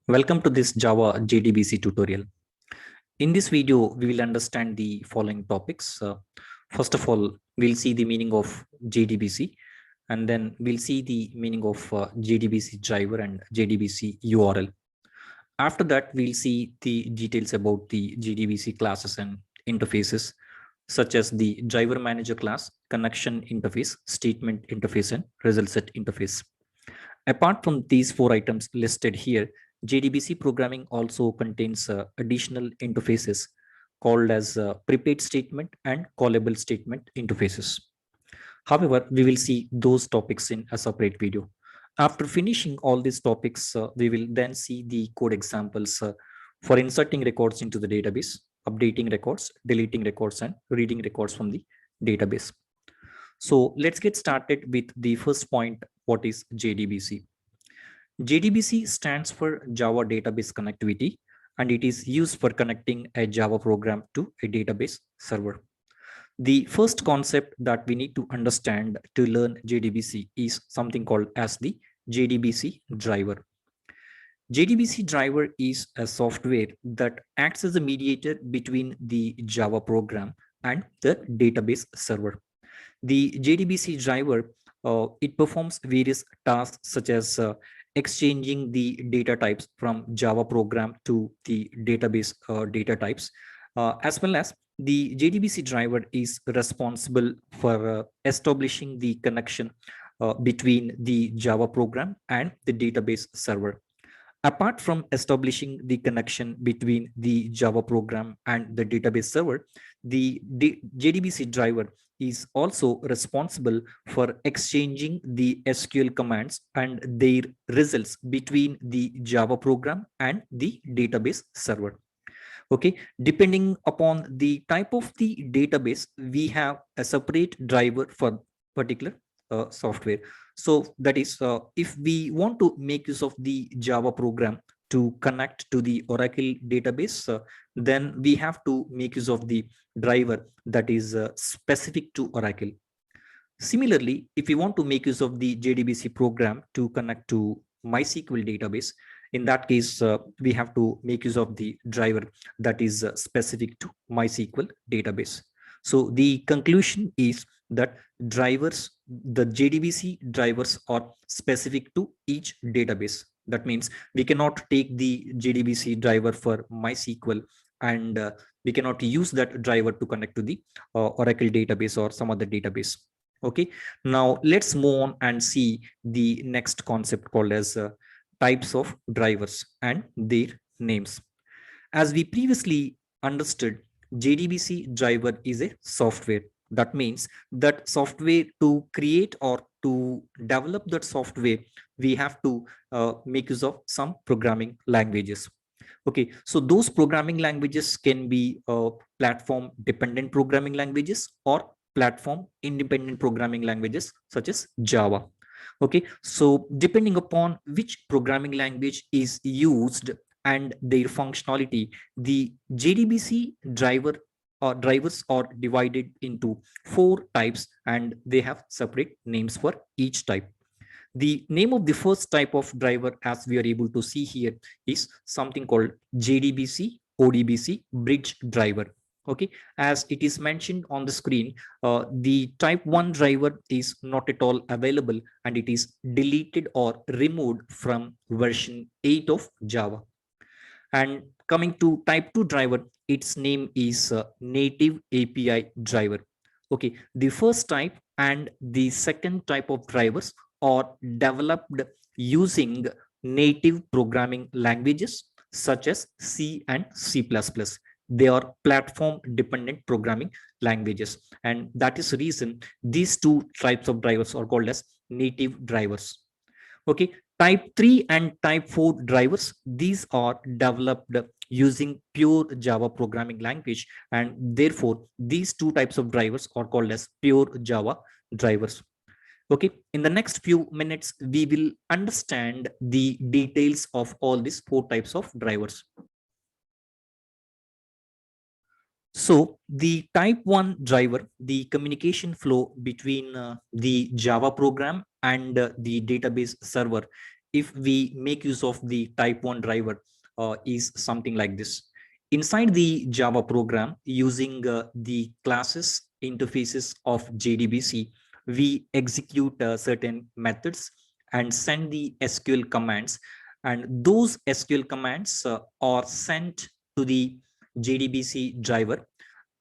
Welcome to this Java JDBC tutorial. In this video, we will understand the following topics. First of all, we'll see the meaning of JDBC, and then we'll see the meaning of JDBC driver and JDBC URL. After that, we'll see the details about the JDBC classes and interfaces, such as the driver manager class, connection interface, statement interface, and result set interface. Apart from these four items listed here, JDBC programming also contains additional interfaces called as prepaid statement and callable statement interfaces. However, we will see those topics in a separate video. After finishing all these topics, we will then see the code examples for inserting records into the database, updating records, deleting records, and reading records from the database. So let's get started with the first point. What is JDBC? JDBC stands for Java Database Connectivity, and it is used for connecting a Java program to a database server. The first concept that we need to understand to learn JDBC is something called as the JDBC driver. JDBC driver is a software that acts as a mediator between the Java program and the database server. The JDBC driver, it performs various tasks such as exchanging the data types from Java program to the database data types, as well as the JDBC driver is responsible for establishing the connection between the Java program and the database server. Apart from establishing the connection between the Java program and the database server, the JDBC driver is also responsible for exchanging the SQL commands and their results between the Java program and the database server. Okay, depending upon the type of the database, we have a separate driver for particular software. So that is, if we want to make use of the Java program to connect to the Oracle database, then we have to make use of the driver that is specific to Oracle. Similarly, if we want to make use of the JDBC program to connect to MySQL database, in that case, we have to make use of the driver that is specific to MySQL database. So the conclusion is that the JDBC drivers are specific to each database. That means we cannot take the JDBC driver for MySQL and we cannot use that driver to connect to the Oracle database or some other database. Okay, now let's move on and see the next concept called as types of drivers and their names. As we previously understood, JDBC driver is a software. That means that software, to create or to develop that software, we have to make use of some programming languages. Okay, so those programming languages can be platform dependent programming languages or platform independent programming languages such as Java. Okay, so depending upon which programming language is used and their functionality, the JDBC drivers are divided into 4 types and they have separate names for each type. The name of the first type of driver, as we are able to see here, is something called JDBC ODBC bridge driver. Okay, as it is mentioned on the screen, the type 1 driver is not at all available and it is deleted or removed from version 8 of Java. And coming to type 2 driver, its name is native API driver. Okay, the first type and the second type of drivers are developed using native programming languages such as C and C++. They are platform dependent programming languages, and that is the reason these 2 types of drivers are called as native drivers. Okay, type 3 and type 4 drivers, these are developed using pure Java programming language, and therefore these 2 types of drivers are called as pure Java drivers. Okay, in the next few minutes, we will understand the details of all these 4 types of drivers. So the type 1 driver, the communication flow between the Java program and the database server if we make use of the type 1 driver is something like this. Inside the Java program, using the classes interfaces of JDBC, we execute certain methods and send the SQL commands, and those SQL commands are sent to the JDBC driver,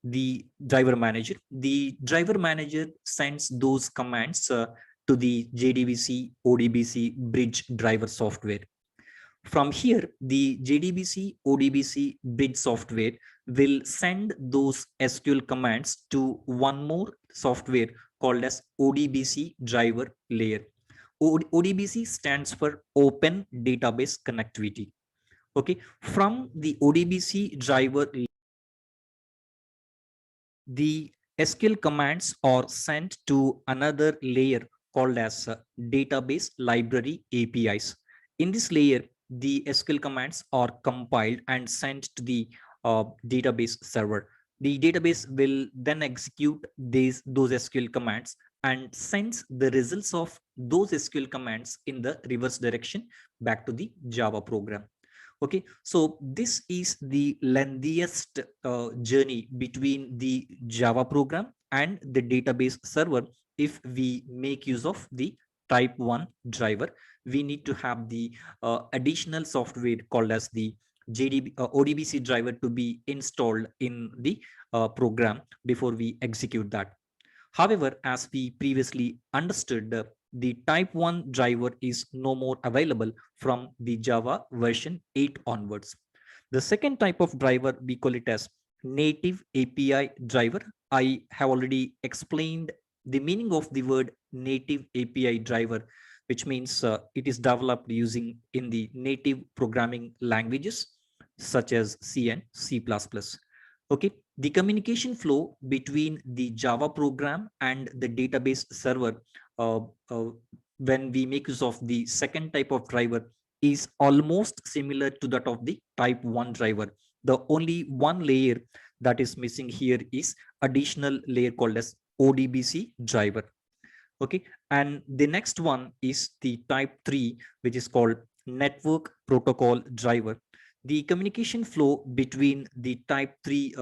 the driver manager. The driver manager sends those commands to the JDBC ODBC bridge driver software. From here, the JDBC ODBC bridge software will send those SQL commands to one more software called as ODBC driver layer. ODBC stands for Open Database Connectivity. Okay, from the ODBC driver, the SQL commands are sent to another layer called as database library APIs. In this layer, the SQL commands are compiled and sent to the database server. The database will then execute those SQL commands and sends the results of those SQL commands in the reverse direction back to the Java program. Okay, so this is the lengthiest journey between the Java program and the database server. If we make use of the type 1 driver, we need to have the additional software called as the ODBC driver to be installed in the program before we execute that. However, as we previously understood, the type 1 driver is no more available from the Java version 8 onwards. The second type of driver, we call it as native API driver. I have already explained the meaning of the word native API driver, which means it is developed using in the native programming languages such as C and C++. Okay, the communication flow between the Java program and the database server uh, uh, when we make use of the second type of driver is almost similar to that of the type 1 driver. The only one layer that is missing here is additional layer called as ODBC driver. Okay, and the next one is the type 3, which is called network protocol driver. The communication flow between the type 3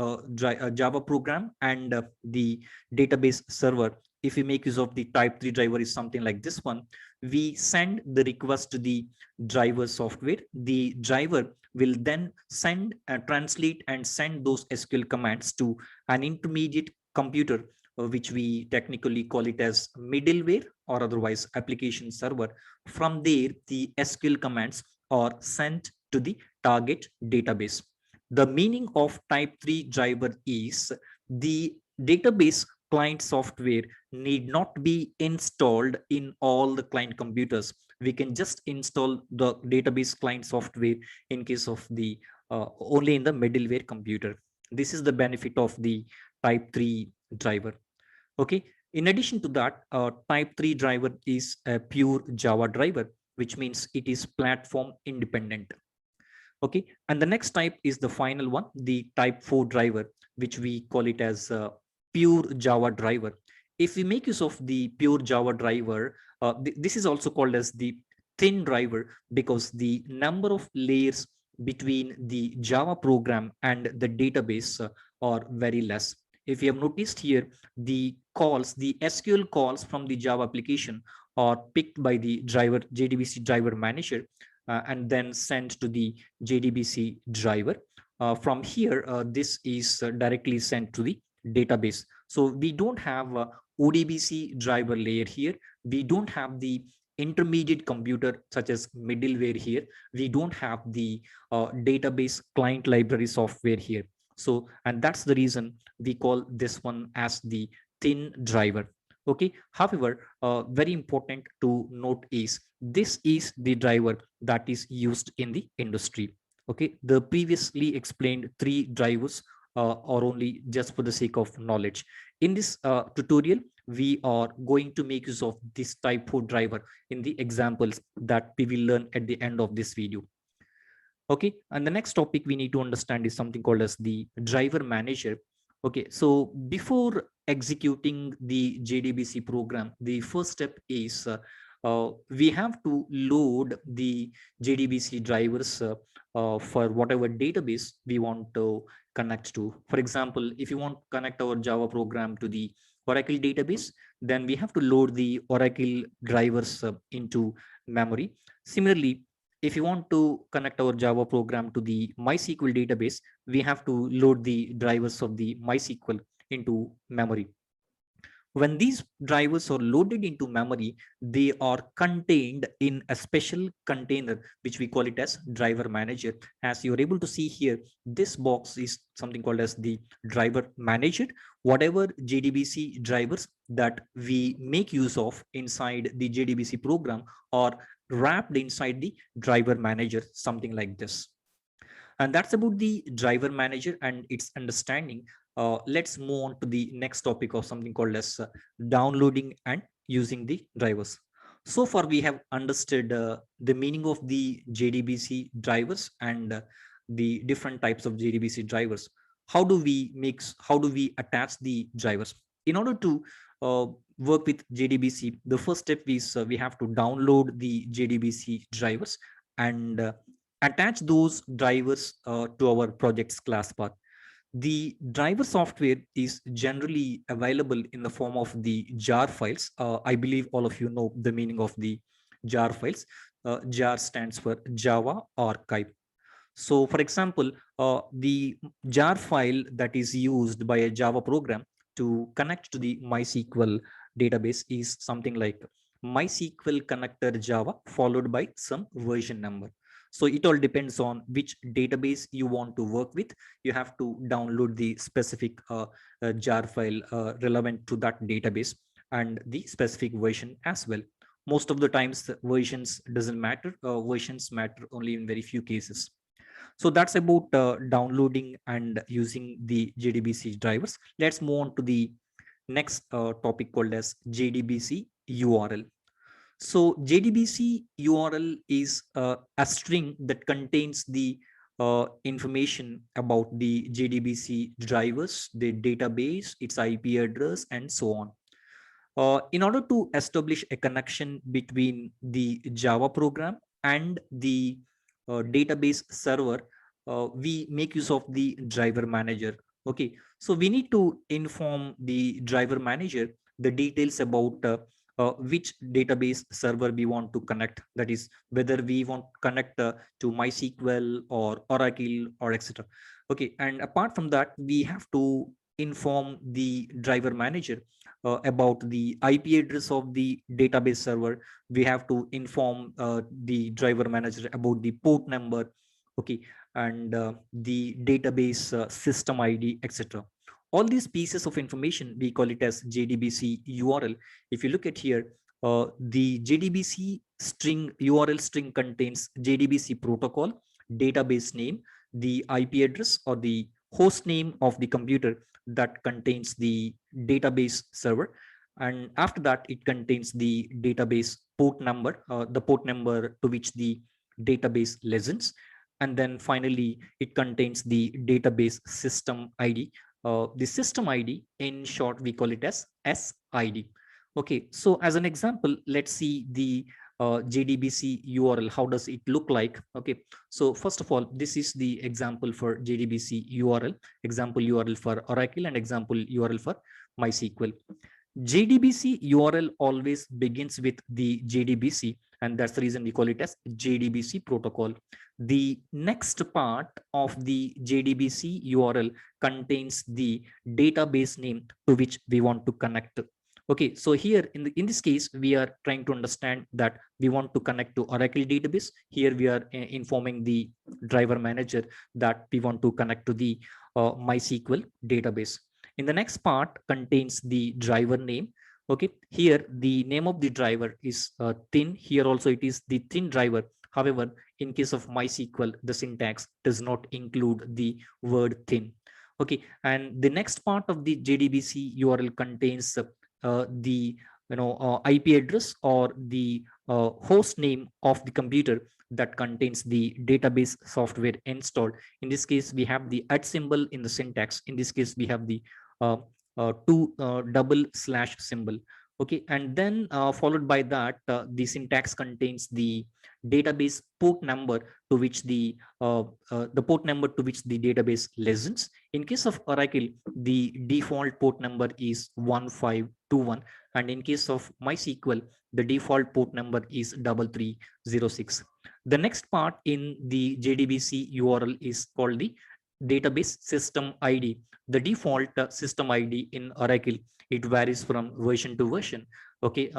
Java program and the database server, if we make use of the type 3 driver, is something like this one. We send the request to the driver software. The driver will then send, translate and send those SQL commands to an intermediate computer, which we technically call it as middleware or otherwise application server. From there, the SQL commands are sent to the target database. The meaning of type 3 driver is the database client software need not be installed in all the client computers. We can just install the database client software in case of the only in the middleware computer. This is the benefit of the type 3 driver. Okay, in addition to that, type 3 driver is a pure Java driver, which means it is platform independent. Okay, and the next type is the final one, the type 4 driver, which we call it as pure Java driver. If we make use of the pure Java driver, this is also called as the thin driver, because the number of layers between the Java program and the database are very less. If you have noticed here, the calls, the SQL calls from the Java application are picked by the driver JDBC driver manager and then sent to the JDBC driver. From here, this is directly sent to the database. So we don't have a ODBC driver layer here. We don't have the intermediate computer such as middleware here. We don't have the database client library software here. So, and that's the reason we call this one as the thin driver. Okay, however, very important to note is this is the driver that is used in the industry. Okay, the previously explained 3 drivers are only just for the sake of knowledge. In this tutorial, we are going to make use of this type 4 driver in the examples that we will learn at the end of this video. Okay, and the next topic we need to understand is something called as the driver manager. Okay, so before executing the JDBC program, the first step is we have to load the JDBC drivers for whatever database we want to connect to. For example, if you want to connect our Java program to the Oracle database, then we have to load the Oracle drivers into memory. Similarly, if you want to connect our Java program to the MySQL database, we have to load the drivers of the MySQL into memory. When these drivers are loaded into memory, they are contained in a special container, which we call it as driver manager. As you're able to see here, this box is something called as the driver manager. Whatever JDBC drivers that we make use of inside the JDBC program are wrapped inside the driver manager, something like this. And that's about the driver manager and its understanding. Let's move on to the next topic of something called as downloading and using the drivers. So far, we have understood the meaning of the JDBC drivers and the different types of JDBC drivers. How do we attach the drivers? In order to work with JDBC, the first step is we have to download the JDBC drivers and attach those drivers to our project's class path. The driver software is generally available in the form of the jar files. I believe all of you know the meaning of the jar files. Jar stands for Java Archive. So for example, the jar file that is used by a Java program to connect to the MySQL database is something like MySQL connector Java followed by some version number. So it all depends on which database you want to work with. You have to download the specific jar file relevant to that database and the specific version as well. Most of the times the versions doesn't matter. Versions matter only in very few cases. So that's about downloading and using the JDBC drivers. Let's move on to the next topic called as JDBC URL. So JDBC URL is a string that contains the information about the JDBC drivers, the database, its IP address, and so on. In order to establish a connection between the Java program and the database server, we make use of the driver manager. Okay, so we need to inform the driver manager the details about which database server we want to connect. That is, whether we want to connect to MySQL or Oracle or etc. Okay, and apart from that, we have to inform the driver manager about the IP address of the database server. We have to inform the driver manager about the port number, okay, and the database system ID, etc. All these pieces of information, we call it as JDBC URL. If you look at here, the JDBC string URL string contains JDBC protocol, database name, the IP address or the host name of the computer that contains the database server, and after that it contains the database port number, the port number to which the database listens, and then finally it contains the database system ID. The system ID, in short, we call it as SID. Okay, so as an example, let's see the JDBC URL. How does it look like? Okay, so first of all, this is the example for JDBC URL, example URL for Oracle and example URL for MySQL. JDBC URL always begins with the JDBC, and that's the reason we call it as JDBC protocol. The next part of the JDBC URL contains the database name to which we want to connect. Okay, so here in this case, we are trying to understand that we want to connect to Oracle database. Here we are informing the driver manager that we want to connect to the MySQL database. In the next part contains the driver name. Okay, here the name of the driver is thin. Here also it is the thin driver. However, in case of MySQL, the syntax does not include the word thin. Okay, and the next part of the JDBC URL contains the IP address or the host name of the computer that contains the database software installed. In this case, we have the @ symbol in the syntax. In this case, we have the two double slash symbol. Okay, and then followed by that, the syntax contains the database port number to which the port number to which the database listens. In case of Oracle, the default port number is 1521, and in case of MySQL, the default port number is 3306. The next part in the JDBC URL is called the database system ID. The default system ID in Oracle, it varies from version to version. Okay,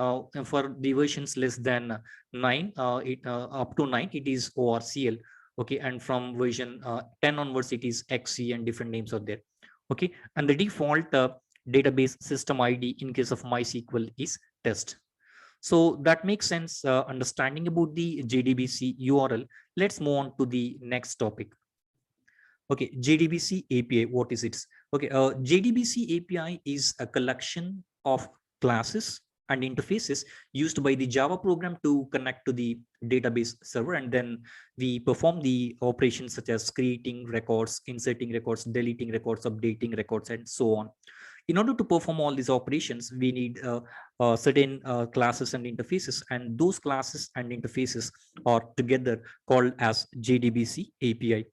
for the versions less than 9, up to 9, it is ORCL. Okay, and from version 10 onwards, it is XC, and different names are there. Okay, and the default database system ID in case of MySQL is test. So that makes sense. Understanding about the JDBC URL. Let's move on to the next topic. Okay, JDBC API, what is it? Okay, JDBC API is a collection of classes and interfaces used by the Java program to connect to the database server, and then we perform the operations such as creating records, inserting records, deleting records, updating records, and so on. In order to perform all these operations, we need certain classes and interfaces, and those classes and interfaces are together called as JDBC API.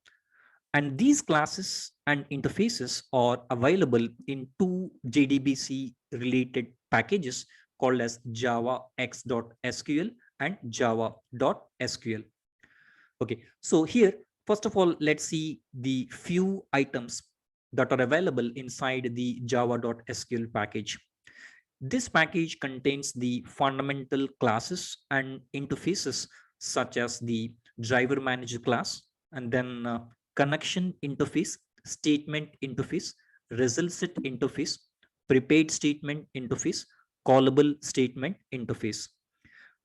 And these classes and interfaces are available in two JDBC related packages called as javax.sql and java.sql. Okay, so here, first of all, let's see the few items that are available inside the java.sql package. This package contains the fundamental classes and interfaces such as the driver manager class, and then connection interface, statement interface, result set interface, prepaid statement interface, callable statement interface.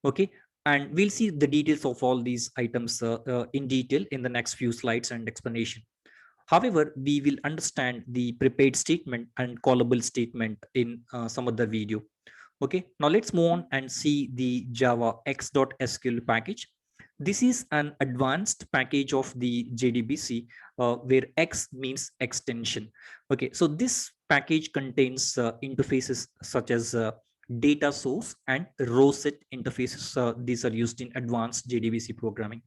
Okay, and we'll see the details of all these items in detail in the next few slides and explanation. However, we will understand the prepaid statement and callable statement in some other video. Okay, now let's move on and see the Java x.sql package. This is an advanced package of the JDBC where X means extension. Okay, so this package contains interfaces such as data source and row set interfaces. These are used in advanced JDBC programming.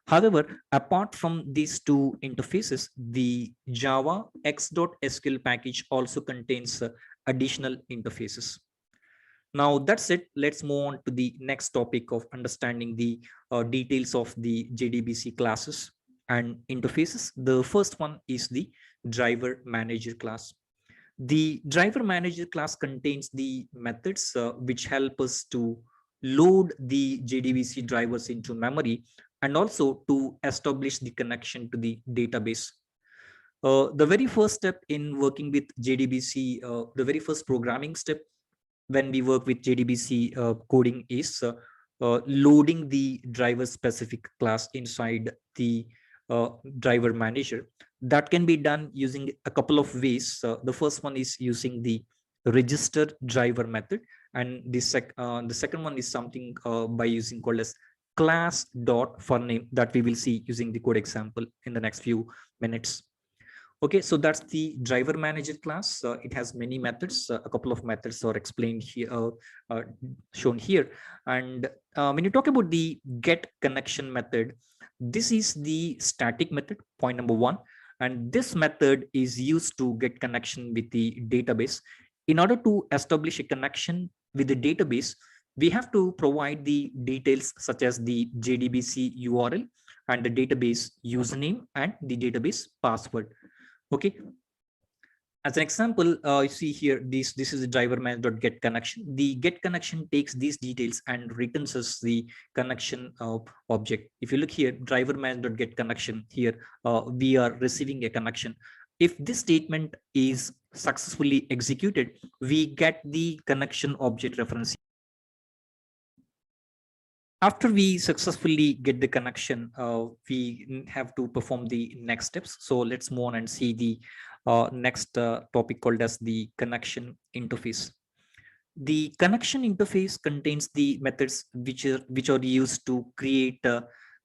However, apart from these two interfaces, the Java x.sql package also contains additional interfaces. Now that's it. Let's move on to the next topic of understanding the details of the JDBC classes and interfaces. The first one is the driver manager class. The driver manager class contains the methods which help us to load the JDBC drivers into memory and also to establish the connection to the database. The very first step in working with JDBC, the very first programming step when we work with JDBC coding is loading the driver specific class inside the driver manager. That can be done using a couple of ways. The first one is using the register driver method, and the second one is something by using called as class.forName that we will see using the code example in the next few minutes. Okay, so that's the driver manager class. It has many methods. A couple of methods are explained here, shown here. And when you talk about the get connection method, this is the static method, point number one. And this method is used to get connection with the database. In order to establish a connection with the database, we have to provide the details such as the JDBC URL and the database username and the database password. Okay, as an example, you see here, this is the driver manager.get connection. The get connection takes these details and returns us the connection object. If you look here, driver manager.get connection here, we are receiving a connection. If this statement is successfully executed, we get the connection object reference. After we successfully get the connection, we have to perform the next steps. So let's move on and see the next topic called as the connection interface. The connection interface contains the methods which are used to create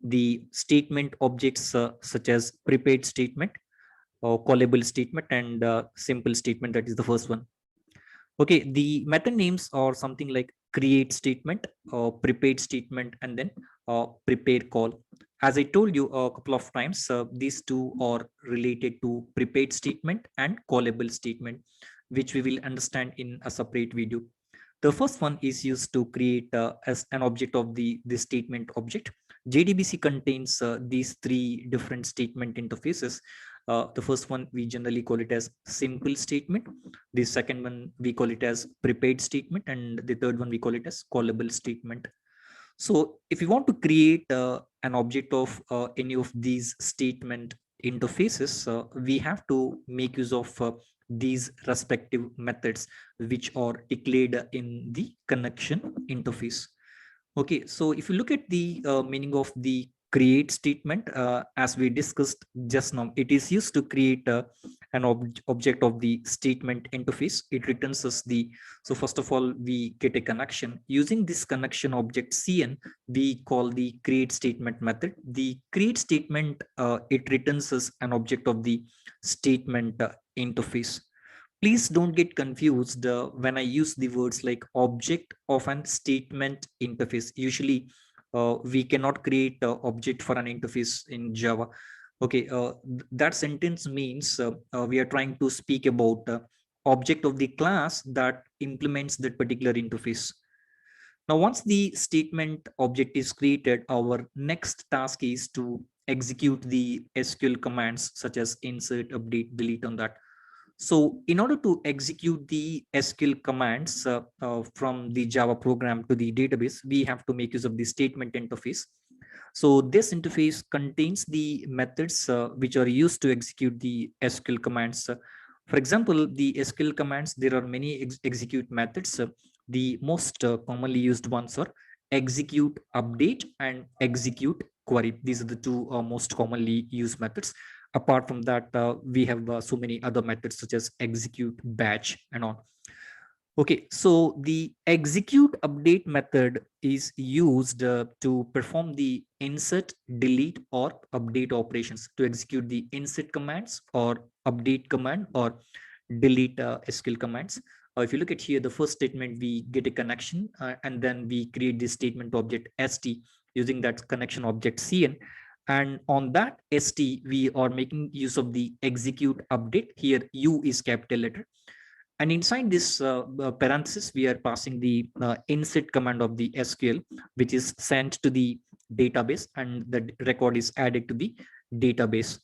the statement objects such as prepaid statement or callable statement and simple statement. That is the first one. Okay, the method names are something like create statement, prepared statement, and then prepare call. As I told you a couple of times, these two are related to prepared statement and callable statement, which we will understand in a separate video. The first one is used to create as an object of the statement object. JDBC contains these three different statement interfaces. The first one we generally call it as simple statement. The second one we call it as prepared statement, and the third one we call it as callable statement. So if you want to create an object of any of these statement interfaces, we have to make use of these respective methods which are declared in the connection interface. Okay, so if you look at the meaning of the create statement, as we discussed just now, it is used to create an object of the statement interface. It returns us the, so first of all, we get a connection. Using this connection object CN, we call the create statement method. The create statement, it returns us an object of the statement interface. Please don't get confused when I use the words like object of an statement interface. Usually, we cannot create object for an interface in Java. Okay, that sentence means we are trying to speak about object of the class that implements that particular interface. Now, once the statement object is created, our next task is to execute the SQL commands such as insert, update, delete on that. So in order to execute the SQL commands from the Java program to the database, we have to make use of the statement interface. So this interface contains the methods which are used to execute the SQL commands. For example, the SQL commands, there are many execute methods. The most commonly used ones are execute update and execute query. These are the two most commonly used methods. Apart from that, we have so many other methods such as execute, batch, and on. Okay, so the execute update method is used to perform the insert, delete, or update operations, to execute the insert commands or update command or delete SQL commands. If you look at here, the first statement, we get a connection and then we create this statement object ST using that connection object CN. And on that ST, we are making use of the execute update. Here, U is capital letter. And inside this parenthesis, we are passing the insert command of the SQL, which is sent to the database, and the record is added to the database.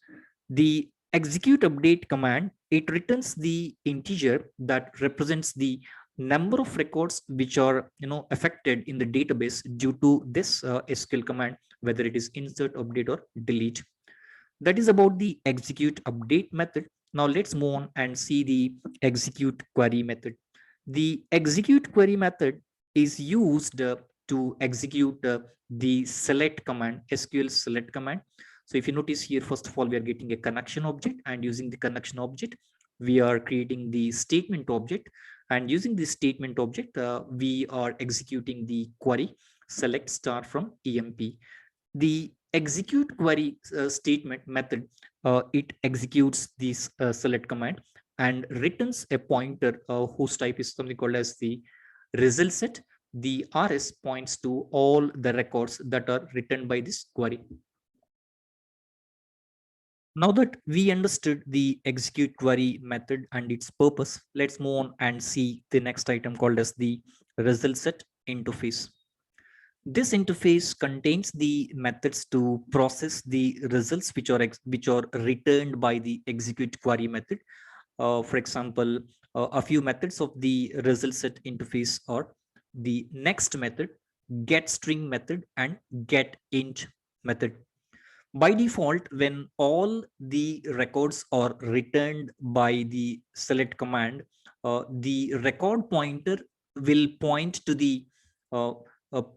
The execute update command, it returns the integer that represents the number of records which are affected in the database due to this SQL command, whether it is insert, update, or delete. That is about the execute update method. Now let's move on and see the execute query method. The execute query method is used to execute the select command, SQL select command. So if you notice here, first of all, we are getting a connection object, and using the connection object, we are creating the statement object. And using this statement object, we are executing the query select star from EMP. The execute query statement method, it executes this select command and returns a pointer whose type is something called as the result set. The RS points to all the records that are written by this query. Now that we understood the execute query method and its purpose, let's move on and see the next item called as the result set interface. This interface contains the methods to process the results which are returned by the execute query method. For example, a few methods of the result set interface are the next method, get string method, and get int method. By default, when all the records are returned by the select command, the record pointer will point uh,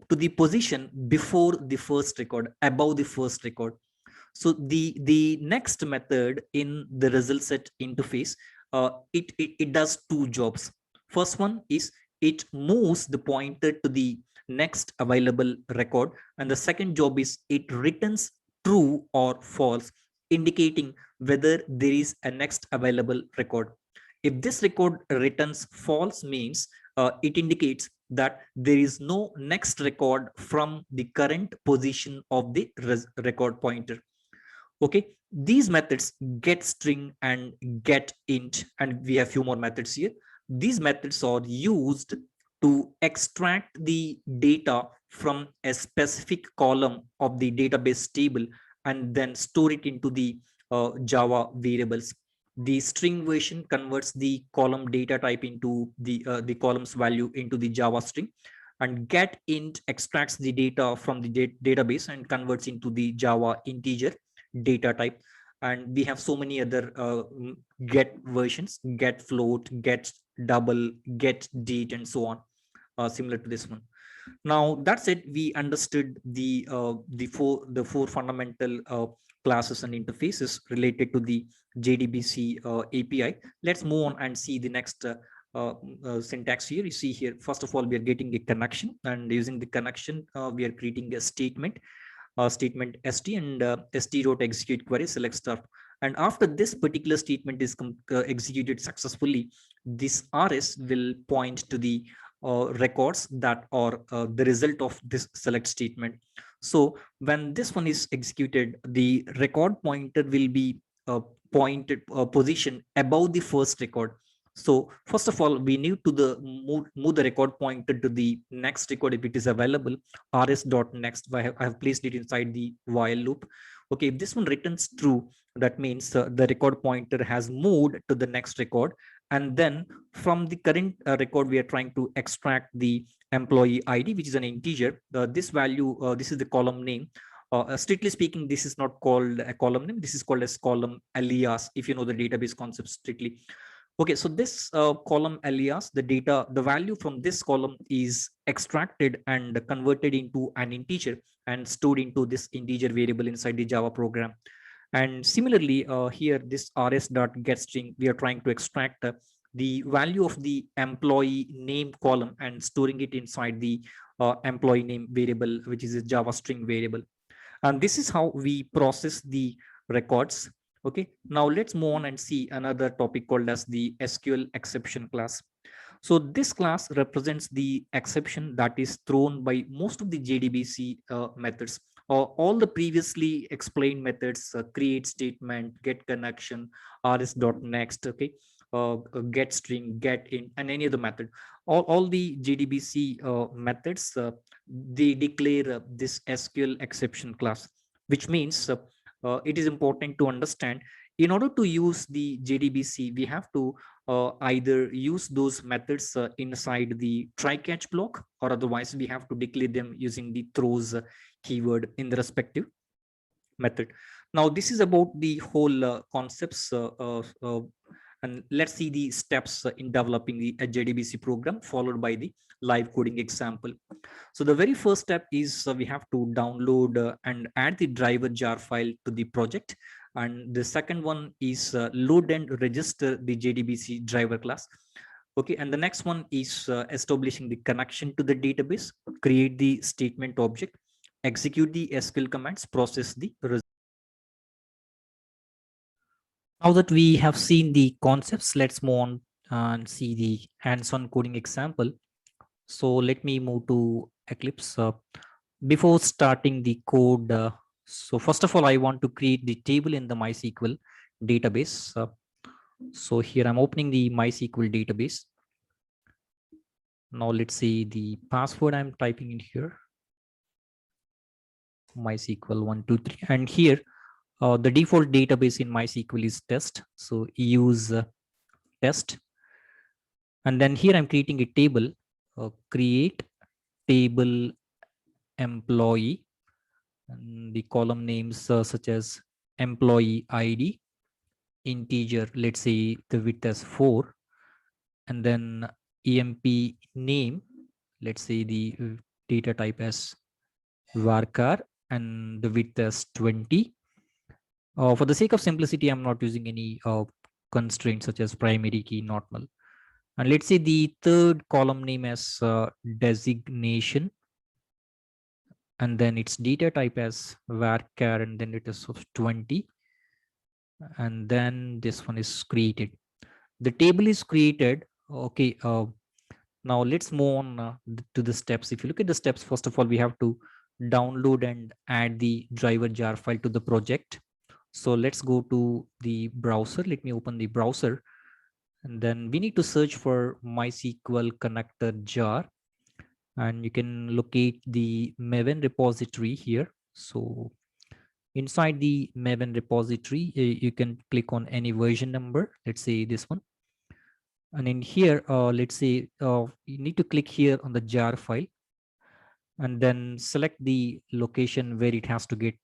to the position before the first record, above the first record. So the next method in the result set interface, it does two jobs. First one is it moves the pointer to the next available record, and the second job is it returns true or false, indicating whether there is a next available record. If this record returns false means it indicates that there is no next record from the current position of the record pointer. Okay, these methods get string and get int, and we have few more methods here. These methods are used to extract the data from a specific column of the database table and then store it into the Java variables. The string version converts the column data type into the column's value into the Java string, and get int extracts the data from the database and converts into the Java integer data type. And we have so many other get versions: get float, get double, get date, and so on, similar to this one. Now that's it. We understood the four fundamental classes and interfaces related to the JDBC API. Let's move on and see the next syntax here. You see here, first of all, we are getting a connection, and using the connection, we are creating a statement statement st, and st dot execute query select star. And after this particular statement is executed successfully, this rs will point to the records that are the result of this select statement. So when this one is executed, the record pointer will be pointed position above the first record. So first of all, we need to move the record pointer to the next record if it is available. rs.next, I have placed it inside the while loop. Okay, if this one returns true, that means the record pointer has moved to the next record. And then from the current record, we are trying to extract the employee ID, which is an integer. This value, this is the column name. Strictly speaking, this is not called a column name. This is called as column alias, if you know the database concept strictly. Okay, so this column alias, the value from this column is extracted and converted into an integer and stored into this integer variable inside the Java program. And similarly, here, this rs.getString, we are trying to extract the value of the employee name column and storing it inside the employee name variable, which is a Java string variable. And this is how we process the records. Okay, now let's move on and see another topic called as the SQL exception class. So this class represents the exception that is thrown by most of the JDBC methods. All the previously explained methods, create statement, get connection, rs.next, okay, get string, get int, and any other method. All the JDBC methods, they declare this SQL exception class, which means it is important to understand, in order to use the JDBC, we have to either use those methods inside the try catch block, or otherwise we have to declare them using the throws keyword in the respective method. Now this is about the whole concepts, and let's see the steps in developing the JDBC program, followed by the live coding example. So the very first step is we have to download and add the driver jar file to the project. And the second one is load and register the JDBC driver class. Okay, and the next one is establishing the connection to the database, create the statement object, execute the SQL commands, process the result. Now that we have seen the concepts, let's move on and see the hands-on coding example. So let me move to Eclipse. Before starting the code, so first of all, I want to create the table in the MySQL database. So here I'm opening the MySQL database. Now let's see the password I'm typing in here. MySQL 123, and here the default database in MySQL is test. So use test, and then here I'm creating a table. Create table employee, and the column names such as employee ID, integer, let's say the width as 4, and then emp name, let's say the data type as varchar, and the width as 20. For the sake of simplicity, I'm not using any constraints such as primary key, not null. And let's say the third column name as designation, and then its data type as varchar, and then it is of 20, and then this one is created. The table is created. Okay, now let's move on to the steps. If you look at the steps, first of all, we have to download and add the driver jar file to the project. So let's go to the browser. Let me open the browser, and then we need to search for MySQL connector jar, and you can locate the Maven repository here. So inside the Maven repository, you can click on any version number. Let's say this one. And in here, let's say you need to click here on the jar file and then select the location where it has to get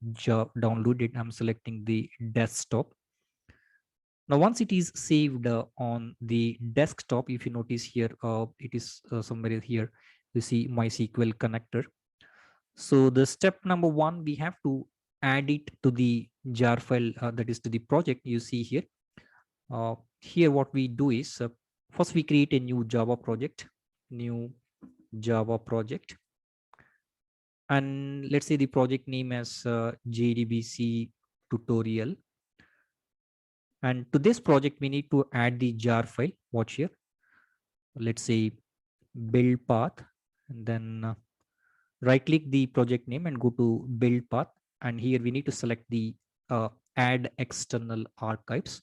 downloaded. I'm selecting the desktop. Now, once it is saved on the desktop, if you notice here, it is somewhere here, you see MySQL connector. So the step number one, we have to add it to the jar file, that is to the project you see here. Here, what we do is first we create a new Java project, and let's say the project name as JDBC tutorial. And to this project, we need to add the jar file. Watch here. Let's say build path, and then right click the project name and go to build path. And here we need to select the add external archives.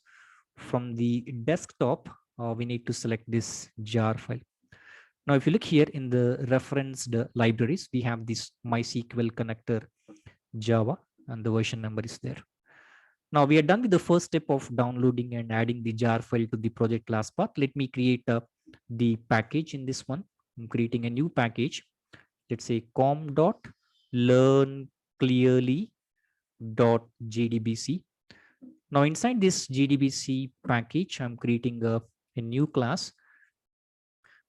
From the desktop, we need to select this jar file. Now, if you look here in the referenced libraries, we have this MySQL connector Java, and the version number is there. Now we are done with the first step of downloading and adding the jar file to the project class path. Let me create the package in this one. I'm creating a new package. Let's say com.learnclearly.jdbc. Now inside this JDBC package, I'm creating a new class.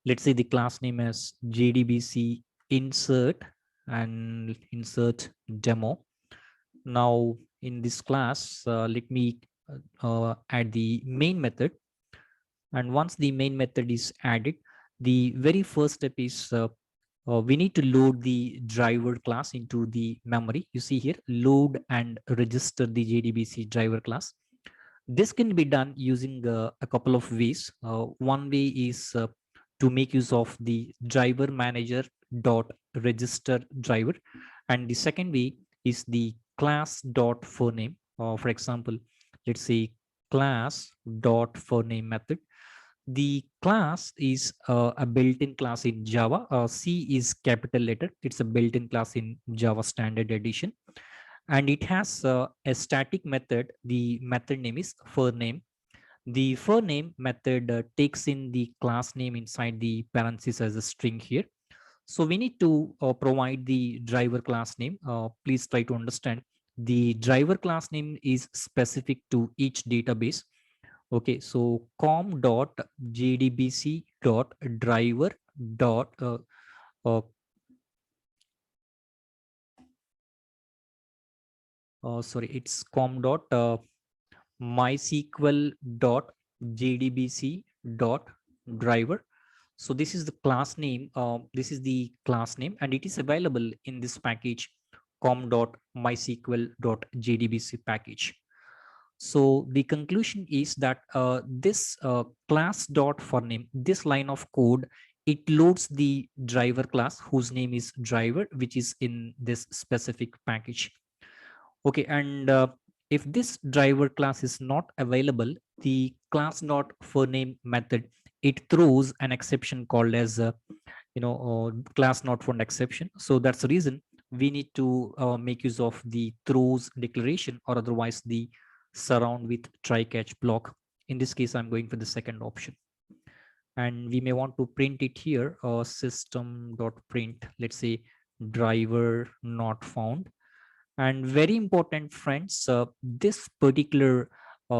Let's say the class name as JDBC insert and insert demo. Now in this class, let me add the main method. And once the main method is added, the very first step is we need to load the driver class into the memory. You see here, load and register the JDBC driver class. This can be done using a couple of ways. One way is to make use of the driver manager dot register driver, and the second way is the class dot name. For example, let's say class dot name method. The class is a built-in class in Java. C is capital letter. It's a built-in class in Java Standard Edition, and it has a static method. The method name is name. The name method takes in the class name inside the parentheses as a string here. So we need to provide the driver class name. Please try to understand. The driver class name is specific to each database. Okay, so com.jdbc.driver dot uh, sorry, it's com.mysql.jdbc.driver. So this is the class name. This is the class name, and it is available in this package com.mysql.jdbc package. So the conclusion is that this class dot for name, this line of code, it loads the driver class whose name is driver, which is in this specific package. Okay, and if this driver class is not available, the class dot for name method, it throws an exception called as class not found exception. So that's the reason we need to make use of the throws declaration, or otherwise the surround with try catch block. In this case, I'm going for the second option, and we may want to print it here, system.print, let's say driver not found. And very important, friends, this particular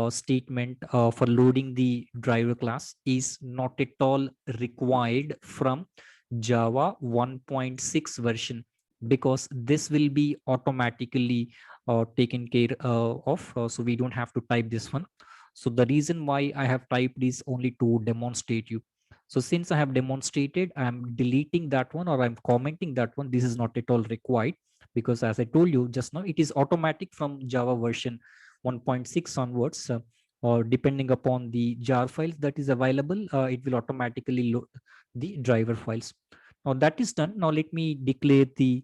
statement for loading the driver class is not at all required from Java 1.6 version, because this will be automatically taken care of. So we don't have to type this one. So the reason why I have typed is only to demonstrate you. So since I have demonstrated, I'm deleting that one, or I'm commenting that one. This is not at all required, because as I told you just now, it is automatic from Java version 1.6 onwards. or depending upon the jar files that is available, it will automatically load the driver files. Now that is done. Now let me declare the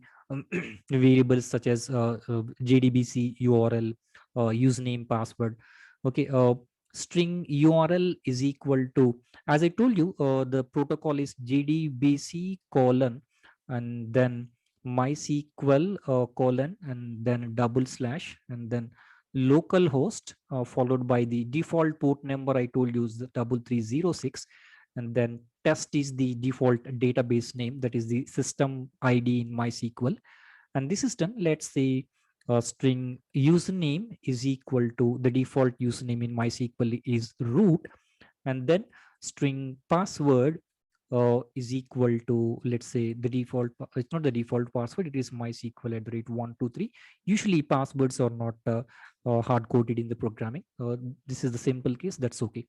variables such as JDBC URL, username, password. Okay, string URL is equal to, as I told you, the protocol is JDBC colon and then MySQL colon and then double slash and then local host followed by the default port number I told you is the 3306, and then test is the default database name, that is the system ID in MySQL. And this is done. Let's say string username is equal to the default username in MySQL is root, and then string password is equal to, let's say, the default, it's not the default password, it is MySQL at the rate 123. Usually passwords are not hard coded in the programming. This is the simple case, that's okay.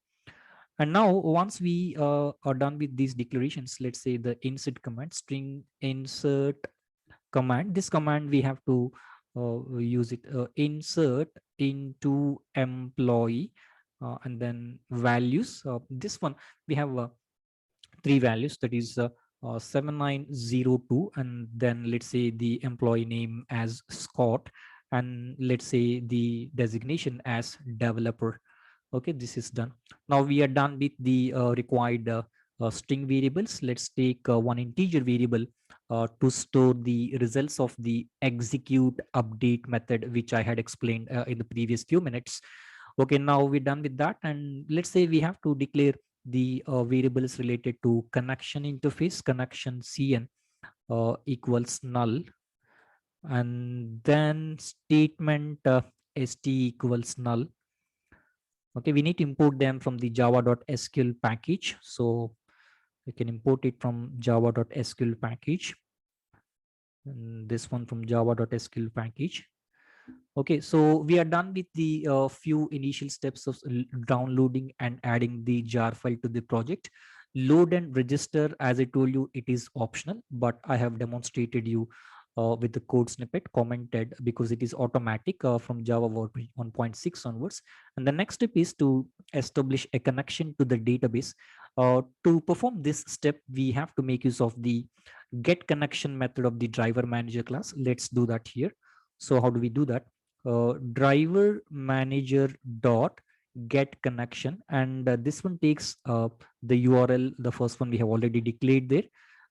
And now once we are done with these declarations, let's say the insert command, string insert command, this command we have to use it, insert into employee and then values. This one we have three values, that is 7902, and then let's say the employee name as Scott, and let's say the designation as developer. Okay, this is done. Now we are done with the required string variables. Let's take one integer variable to store the results of the execute update method, which I had explained in the previous few minutes. Okay, now we're done with that, and let's say we have to declare the variables related to connection interface, connection cn equals null, and then statement st equals null. Okay, we need to import them from the java.sql package. So we can import it from java.sql package, and this one from java.sql package. Okay, so we are done with the few initial steps of downloading and adding the jar file to the project. Load and register, as I told you, it is optional, but I have demonstrated you with the code snippet commented because it is automatic from Java 1.6 onwards. And the next step is to establish a connection to the database. To perform this step, we have to make use of the get connection method of the driver manager class. Let's do that here. So how do we do that? Driver manager dot get connection, and this one takes the URL, the first one we have already declared there,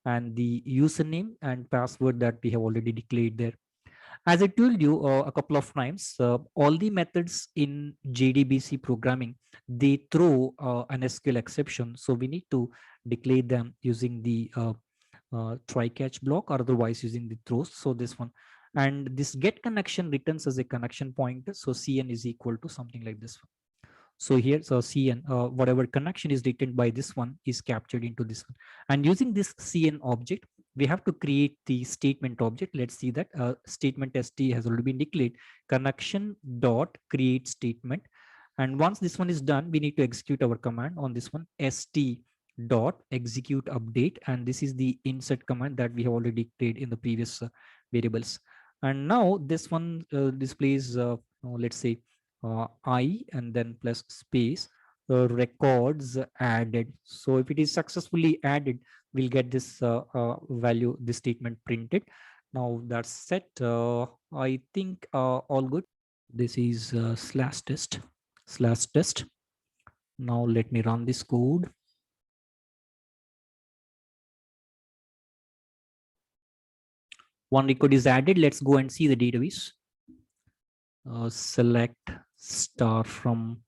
and the username and password that we have already declared there. As I told you a couple of times, all the methods in JDBC programming, they throw an SQL exception, so we need to declare them using the try catch block, or otherwise using the throws. So this one, and this get connection returns as a connection pointer, so cn is equal to something like this one. So here, so cn, whatever connection is written by this one is captured into this one, and using this cn object we have to create the statement object. Let's see that statement st has already been declared, connection dot create statement. And once this one is done, we need to execute our command on this one, st dot execute update, and this is the insert command that we have already declared in the previous variables. And now this one displays let's say I and then plus space records added. So if it is successfully added, we'll get this value, this statement printed. Now that's set. I think all good. This is /test. Now let me run this code. One record is added. Let's go and see the database. Select star from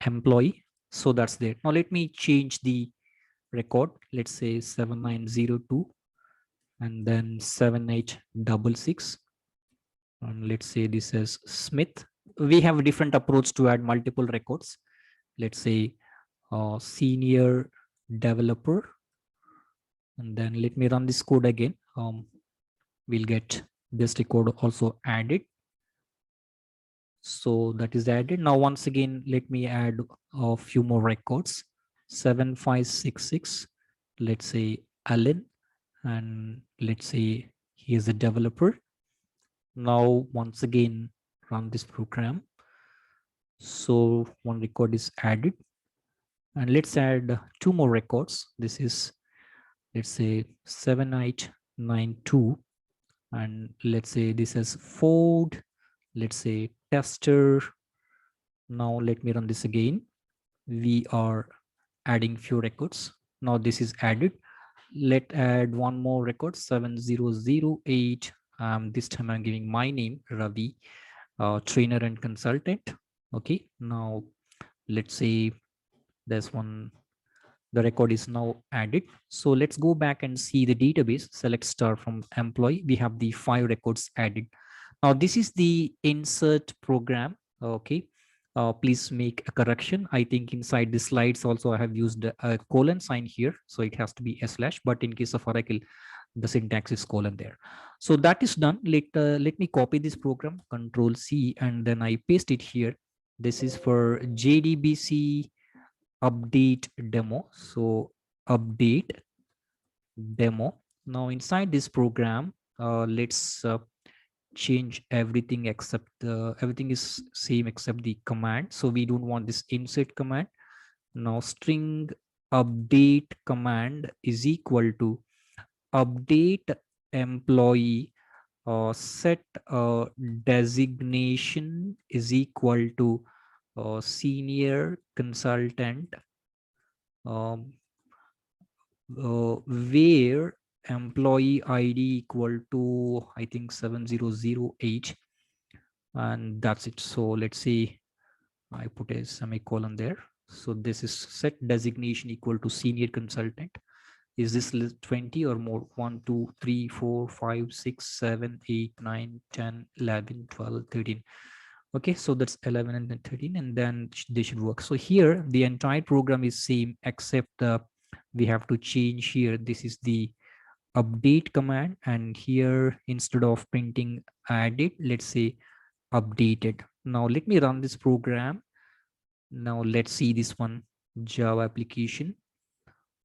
employee. So that's there. Now let me change the record. Let's say 7902 and then 7866. And let's say this is Smith. We have a different approach to add multiple records. Let's say senior developer. And then let me run this code again. We'll get this record also added. So that is added. Now once again, let me add a few more records. 7566, let's say Alan, and let's say he is a developer. Now once again run this program. So one record is added, and let's add two more records. This is, let's say, 7892, and let's say this is Ford, let's say tester. Now let me run this again. We are adding few records. Now this is added. Let add one more record, 7008. This time I'm giving my name, Ravi, trainer and consultant. Okay, now let's say there's one, the record is now added. So let's go back and see the database. Select star from employee. We have the 5 records added. Now this is the insert program. Okay, please make a correction. I think inside the slides also I have used a colon sign here, so it has to be a slash, but in case of Oracle the syntax is colon there. So that is done. Let me copy this program, Control C, and then I paste it here. This is for JDBC update demo. So update demo. Now inside this program, let's change everything except everything is same except the command. So we don't want this insert command. Now string update command is equal to update employee set designation is equal to senior consultant, um, where employee ID equal to, I think, 7008, and that's it. So let's see, I put a semicolon there. So this is set designation equal to senior consultant. Is this list 20 or more? 1 2 3 4 5 6 7 8 9 10 11 12 13. Okay, so that's 11 and then 13, and then they should work. So here the entire program is same except we have to change here. This is the update command, and here instead of printing added, let's say updated. Now let me run this program. Now let's see this one, Java application.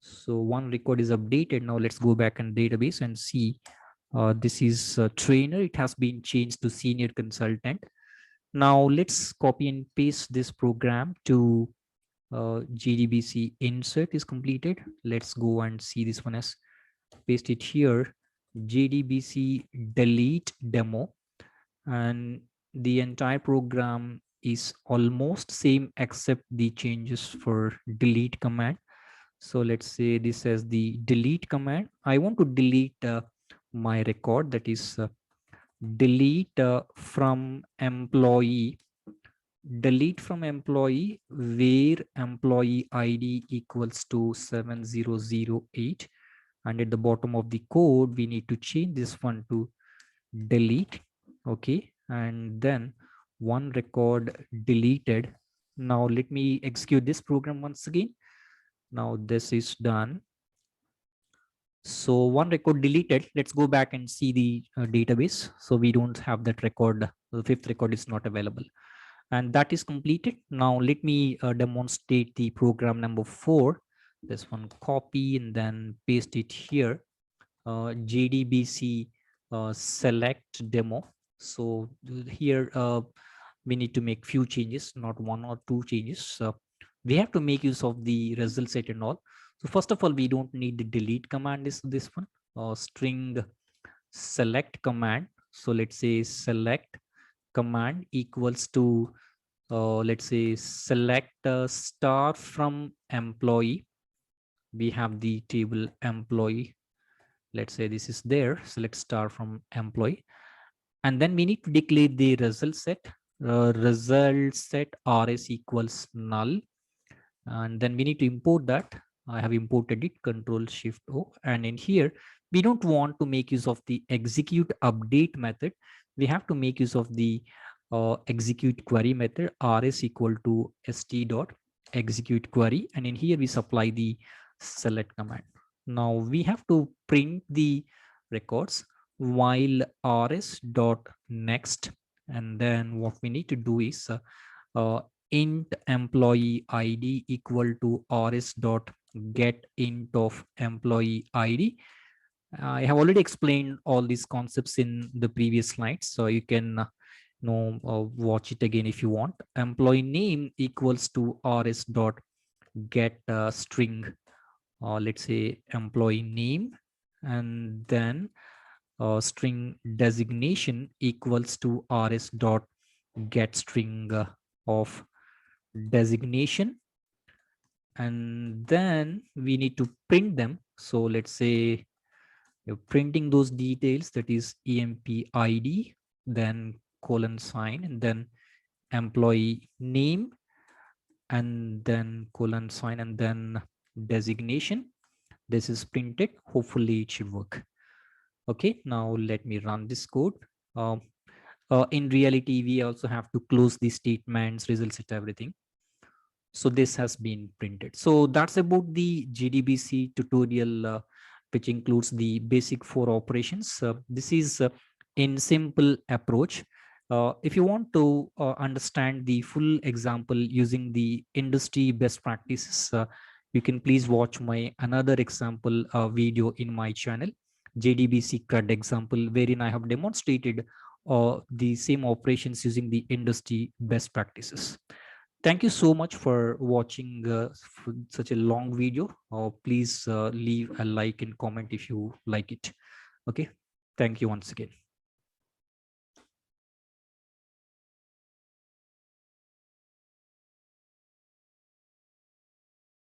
So one record is updated. Now let's go back in database and see. This is trainer. It has been changed to senior consultant. Now let's copy and paste this program to JDBC insert is completed. Let's go and see this one as paste it here. JDBC delete demo, and the entire program is almost same except the changes for delete command. So let's say this as the delete command. I want to delete my record, that is delete from employee, delete from employee where employee ID equals to 7008, and at the bottom of the code we need to change this one to delete. Okay, and then one record deleted. Now let me execute this program once again. Now this is done. So one record deleted. Let's go back and see the database. So we don't have that record. The 5th record is not available, and that is completed. Now let me demonstrate the program number 4. This one, copy and then paste it here. JDBC select demo. So here we need to make few changes, not one or two changes. We have to make use of the result set and all. So first of all, we don't need the delete command, is this one, string select command. So let's say select command equals to let's say select star from employee. We have the table employee. Let's say this is there, select star from employee, and then we need to declare the result set. Result set rs equals null, and then we need to import that. I have imported it, Control Shift O, and in here we don't want to make use of the execute update method. We have to make use of the execute query method, rs equal to st dot execute query, and in here we supply the select command. Now we have to print the records while rs dot next, and then what we need to do is int employee id equal to rs dot get int of employee id. I have already explained all these concepts in the previous slides, so you can watch it again if you want. Employee name equals to rs dot get string, let's say employee name, and then string designation equals to rs dot get string of designation, and then we need to print them. So let's say you're printing those details, that is emp id, then colon sign, and then employee name, and then colon sign, and then designation. This is printed. Hopefully it should work. Okay, now let me run this code. um, in reality we also have to close the statements, results, and everything. So this has been printed. So that's about the JDBC tutorial, which includes the basic four operations. This is in simple approach. If you want to understand the full example using the industry best practices, you can please watch my another example video in my channel, JDBC CRUD example, wherein I have demonstrated the same operations using the industry best practices. Thank you so much for watching such a long video. Please leave a like and comment if you like it. Okay. Thank you once again.